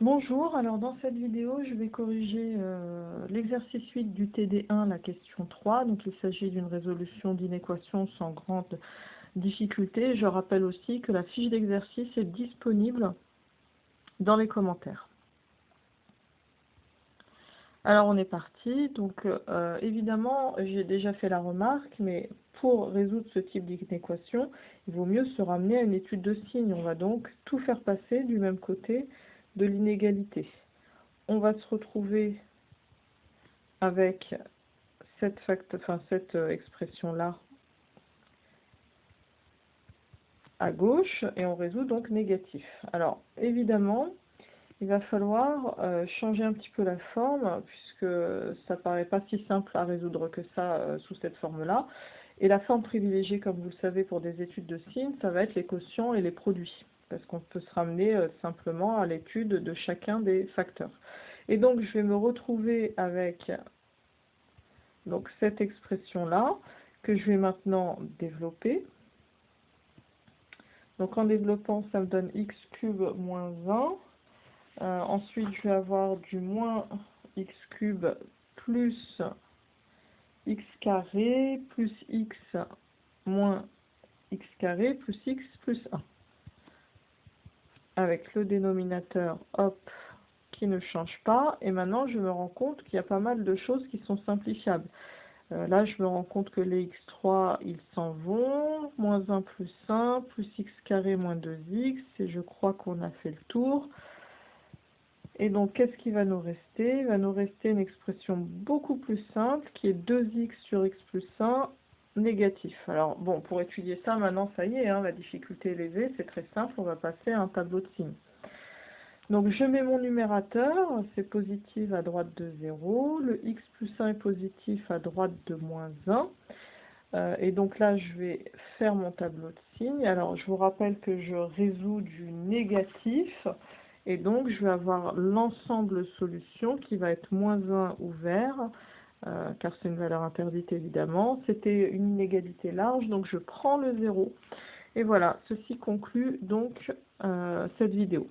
Bonjour, alors dans cette vidéo, je vais corriger l'exercice 8 du TD1, la question 3. Donc il s'agit d'une résolution d'inéquation sans grande difficulté. Je rappelle aussi que la fiche d'exercice est disponible dans les commentaires. Alors on est parti. Donc évidemment, j'ai déjà fait la remarque, mais pour résoudre ce type d'inéquation, il vaut mieux se ramener à une étude de signes. On va donc tout faire passer du même côté de l'inégalité. On va se retrouver avec cette expression-là à gauche, et on résout donc négatif. Alors, évidemment, il va falloir changer un petit peu la forme, puisque ça paraît pas si simple à résoudre que ça sous cette forme-là. Et la forme privilégiée, comme vous le savez, pour des études de signes, ça va être les quotients et les produits, parce qu'on peut se ramener simplement à l'étude de chacun des facteurs. Et donc, je vais me retrouver avec donc cette expression-là, que je vais maintenant développer. Donc en développant, ça me donne x cube moins 1. Ensuite, je vais avoir du moins x cube plus x carré plus x moins x carré plus x plus 1. Avec le dénominateur, hop, qui ne change pas. Et maintenant, je me rends compte qu'il y a pas mal de choses qui sont simplifiables. Là, je me rends compte que les x3, ils s'en vont. Moins 1 plus 1, plus x carré moins 2x. Et je crois qu'on a fait le tour. Et donc, qu'est-ce qui va nous rester? Il va nous rester une expression beaucoup plus simple, qui est 2x sur x plus 1 négatif. Alors, bon, pour étudier ça, maintenant, ça y est, hein, la difficulté est levée. C'est très simple, on va passer à un tableau de signes. Donc je mets mon numérateur, c'est positif à droite de 0, le x plus 1 est positif à droite de moins 1, et donc là je vais faire mon tableau de signes. Alors je vous rappelle que je résous du négatif, et donc je vais avoir l'ensemble solution qui va être moins 1 ouvert, car c'est une valeur interdite évidemment. C'était une inégalité large, donc je prends le 0, et voilà, ceci conclut donc cette vidéo.